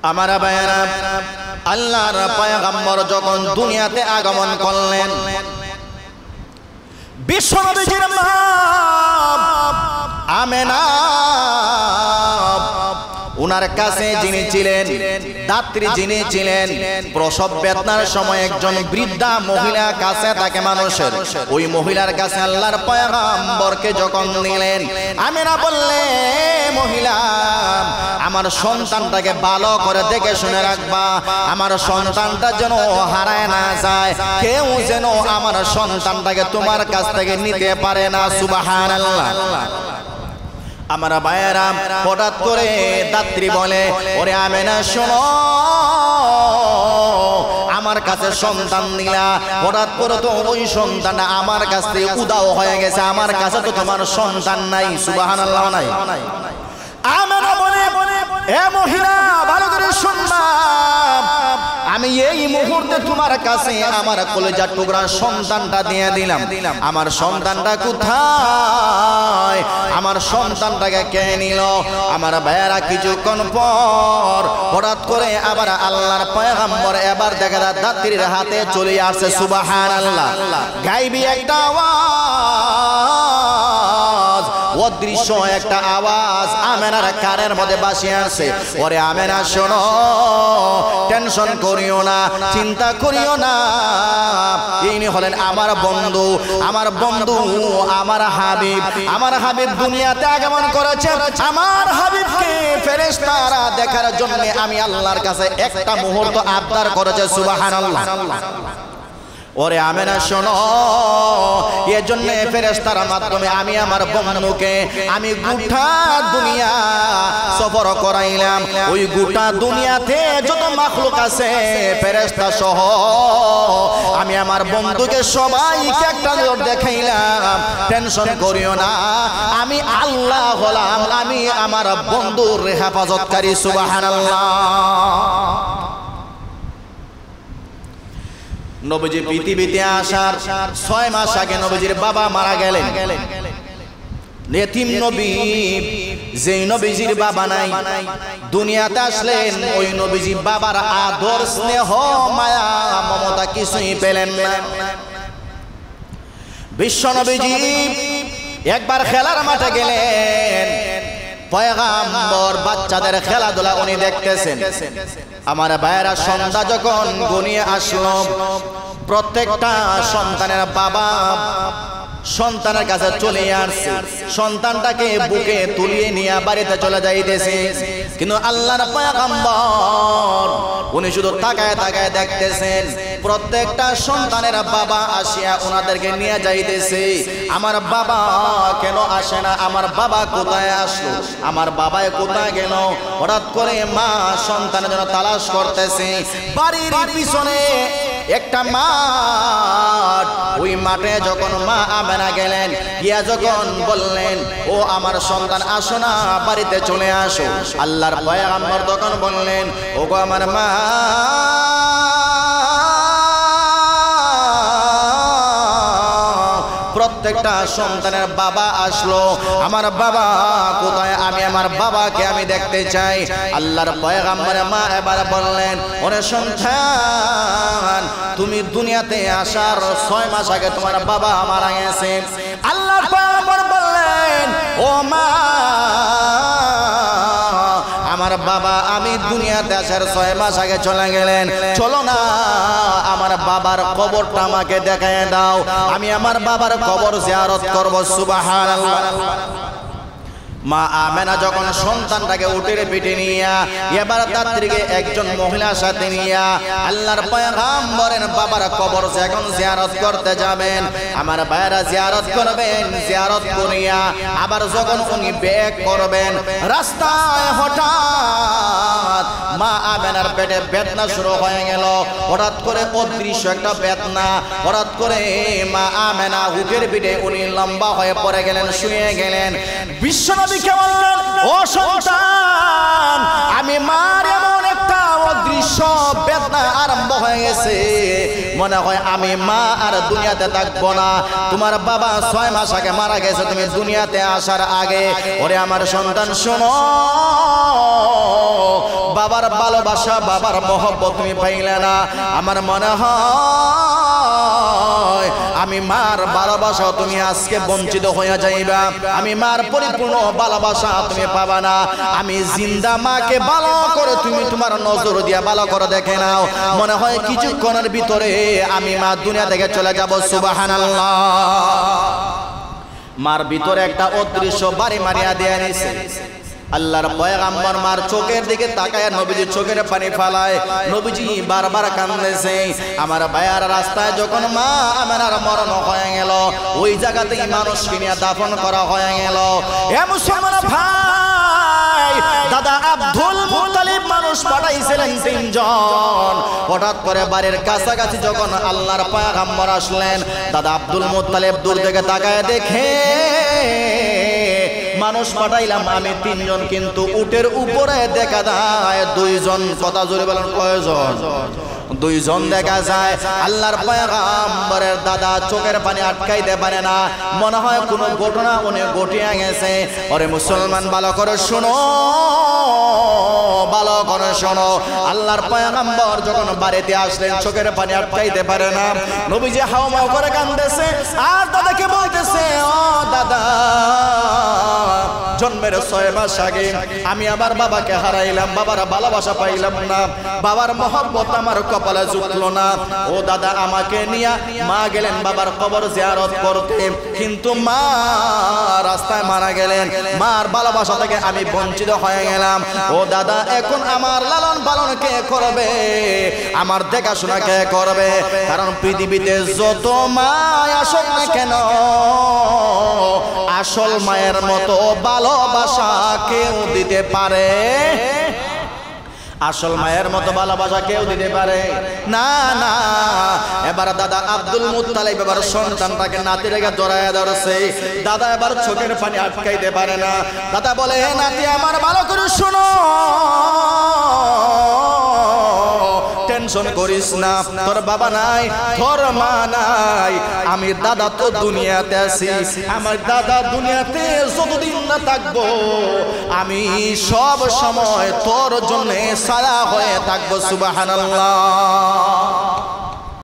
আমার ভাইয়েরা, আল্লাহর পয়গম্বর যখন দুনিয়াতে আগমন করলেন, বিশ্বনবীর মা আমেনা উনার কাছে যিনি ছিলেন, দাত্রী যিনি ছিলেন, প্রসব বেদনার সময় একজন বৃদ্ধা মহিলা কাছে থাকে মানুষের, ওই মহিলার কাছে আল্লাহর পয়গম্বরকে যখন নিলেন, আমেনা বললে, মহিলা আমার সন্তানটাকে ভালো করে দেখে শুনে রাখবা, আমার সন্তানটা যেন হারায় না যায়, কেউ যেন আমার সন্তানটাকে তোমার কাছ থেকে নিতে পারে না। সুবহানাল্লাহ। আমার ভাইয়েরা, হঠাৎ করে দাত্রী বলে, ওরে আমেনা শোনো, আমার কাছে সন্তান দিলা, হঠাৎ করে তো ওই সন্তানটা আমার কাছ থেকে উদাও হয়ে গেছে, আমার কাছে তো তোমার সন্তান নাই। সুবহানাল্লাহ। নাই। আমেনা বলে, এ মহিলা ভালো করে শুনবা, আমি এই মুহূর্তে তোমার কাছে আমার কলেজার টুকরা সন্তানটা দিয়ে দিলাম, আমার সন্তানটা কোথায়? আমার সন্তানটাকে কে নিল? আমার ভাইয়েরা, কিছুক্ষণ পর হঠাৎ করে আবার আল্লাহর পয়গম্বর এবার দেখা যায় দাত্রীর হাতে চলে আসছে। সুবহানাল্লাহ। গাইবি একটা আওয়াজ, অদৃশ্য একটা আওয়াজ আমেনার কানের মধ্যে বাসিয়ে আসছে। ওরে আমেনা শোনো, টেনশন করিও না, চিন্তা করিও না, ইনি হলেন আমার বন্ধু, আমার বন্ধু, আমার হাবিব। আমার হাবিব দুনিয়াতে আগমন করেছে, আমার হাবিবকে ফেরেশতারা দেখার জন্য আমি আল্লাহর কাছে একটা মুহূর্ত আবদার করেছে। সুবহানাল্লাহ। ওরে আমেনা শোনো, এর জন্য ফেরেশতার মাধ্যমে আমি আমার বন্ধুকে আমি গোটা দুনিয়া সফর করাইলাম। ওই গোটা দুনিয়াতে যত মাখলুক আছে ফেরেশতা সহ আমি আমার বন্ধুকে সবাইকে একটা দেখাইলাম। টেনশন করিও না, আমি আল্লাহ হলাম, আমি আমার বন্ধুর হেফাজতকারী। সুবহানাল্লাহ। নবীজি পৃথিবীতে আসার 6 মাস আগে নবীজির বাবা মারা গেলেন। এতিম নবী, যেই নবীজির বাবা নাই, দুনিয়াতে আসলেন, ওই নবীজি বাবার আদর, স্নেহ, মায়া, মমতা কিছুই পেলেন না। বিশ্ব নবীজি একবার খেলার মাঠে গেলেন, পয়গম্বর বাচ্চাদের খেলাধুলা উনি দেখতেছেন। আমার ভাইয়েরা, সন্ধ্যা যখন ঘনিয়ে আসলো, প্রত্যেকটা সন্তানের বাবা সন্তানের কাছে চলে আসছে, সন্তানটাকে বুকে তুলিয়ে নিয়ে বাড়িতে চলে যাইতেছে। কিন্তু আল্লাহর পয়গম্বর উনি শুধু তাকায় তাকায় দেখতেছেন, প্রত্যেকটা সন্তানের বাবা আসিয়া ওনাদেরকে নিয়ে যাইতেছে। আমার বাবা কেন আসে না? আমার বাবা কোথায় আসলো? আমার বাবায় কোথায় গেল? হঠাৎ করে মা সন্তানের জন্য তালাশ করতেছে। বাড়ির পিছনে একটা মাঠ, ওই মাঠে যখন মা আমেনা গেলেন, গিয়া যখন বললেন, ও আমার সন্তান, আসো না, বাড়িতে চলে আসো। আল্লাহর পয়গম্বর তখন বললেন, ও গো আমার মা, প্রত্যেকটা সন্তানের বাবা আসলো, আমার বাবা কোথায়? আমি আমার বাবাকে আমি দেখতে চাই। আল্লাহর পয়গম্বরের মা এবার বললেন, ওরে সন্তান, তুমি দুনিয়াতে আসার 6 মাস আগে তোমার বাবা মারা গেছে। আল্লাহর পয়গম্বর বললেন, ও মা, আমার বাবা আমি দুনিয়াতে আসার 6 মাস আগে চলে গেলেন, চলো না আমার বাবার কবরটা আমাকে দেখায় দাও, আমি আমার বাবার কবর জিয়ারত করব। সুবহানাল্লাহ। মা আমেনা যখন সন্তানটাকে উটের পিঠে নিয়া এবার দাত্রীকে একজন মহিলার সাথে নিয়া আল্লাহর পয়গম্বরের বাবার কবর যখন জিয়ারত করতে যাবেন, আমার ভাইরা জিয়ারত করবেন, জিয়ারত করিয়া আবার যখন উনি ব্যাক করবেন, রাস্তায় হঠাৎ মা আমেনার পেটে বেদনা শুরু হয়ে গেল। হঠাৎ করে অদৃশ্য একটা বেদনা, হঠাৎ করে মা আমেনা উটের পিঠে উনি লম্বা হয়ে পড়ে গেলেন, শুয়ে গেলেন। বিশ্বনবীকে বললেন, ও সন্তান, আমি মার এমন একটা অদৃশ্য বেদনা আরম্ভ হয়ে গেছে, মনে হয় আমি মা আর দুনিয়াতে থাকবো না। তোমার বাবা 6 মাস আগে মারা গেছে, তুমি দুনিয়াতে আসার আগে। ওরে আমার সন্তান শোনো, বাবার ভালোবাসা বাবার মহব্বত তুমি পাইলে না, আমার মনে হয় আমি মার ভালোবাসা তুমি আজকে বঞ্চিত হয়ে যাইবা, আমি মার পরিপূর্ণ ভালোবাসা তুমি পাবা না। আমি জিন্দা মাকে ভালো করে তুমি তোমার নজর দিয়া ভালো করে দেখে নাও, মনে হয় কিছুক্ষণের ভিতরে আমি মা দুনিয়া থেকে চলে যাব। সুবহানাল্লাহ। মার ভিতরে একটা অদৃশ্য বাড়ি মারিয়া দেয়া নিছে। আল্লাহর পয়গম্বর মার চোখের দিকে তাকায় নবীজি চোখের পানি ফালায়, নবীজি বারবার কাঁদতেছে। আমার ভাইয়ার রাস্তায় যখন মা আমেনার মরণ হয়ে গেল, ওই জায়গাতেই মানুষকে নিয়ে দাফন করা হয়ে গেল। এ মুসলমান ভাই, দাদা আব্দুল মুত্তালিব মানুষ পাঠাইছিলেন 3 জন। হঠাৎ করে বাড়ির কাছাকাছি যখন আল্লাহর পয়গম্বর আসলেন, দাদা আব্দুল মুত্তালিব দূর থেকে তাকায় দেখে মানুষ পাঠাইলাম আমি 3 জন, কিন্তু উটের উপরে দেখা যায় 2 জন। কথা জোরে বলেন কয়জন? 2 জন দেখা যায়। আল্লাহর পয়গম্বরের দাদা চোখের পানি আটকাইতে পারে না, মনে হয় কোনো ঘটনা উনি ঘটিয়ে গেছে। ওরে মুসলমান ভালো করে শোনো, ভালো করে শোনো। আল্লাহর পয়গম্বর যখন বাড়িতে আসলেন চোখের পানি আটকাইতে পারে না, নবীজি হাওমাও করে কাঁদতেছে আর দাদাকে বলতেছে, ও দাদা, জন্মের 6 মাস আগে আমি আমার বাবাকে হারাইলাম, বাবার ভালোবাসা পাইলাম না, বাবার মহব্বত আমার কপালে জুটলো না। ও দাদা, আমাকে নিয়ে মা গেলেন বাবার কবর জিয়ারত করতে, কিন্তু মা রাস্তায় মারা গেলেন, মার ভালোবাসা থেকে আমি বঞ্চিত হয়ে গেলাম। ও দাদা, এখন আমার লালন পালন কে করবে, আমার দেখাশোনা কে করবে? কারণ পৃথিবীতে যত মা আসুক না কেন, আসল মায়ের মতো ভালোবাসা কেউ দিতে পারে? আসল মায়ের মতো ভালোবাসা কেউ দিতে পারে না, না। এবার দাদা আব্দুল মুত্তালিব এবার সন্তানটাকে নাতি রেখে জড়ায় ধরছে। দাদা এবার চোখের পানি আটকাইতে পারে না। দাদা বলে, হে নাতি, আমার ভালো করে শোনো, টেনশন করিস না, তোর বাবা নাই, তোর মা নাই, আমি দাদা তো দুনিয়াতে আছি। আমার দাদা দুনিয়াতে যতদিন না থাকবো, আমি সব সময় তোর জন্য সারা হয়ে থাকবো। সুবহানাল্লাহ।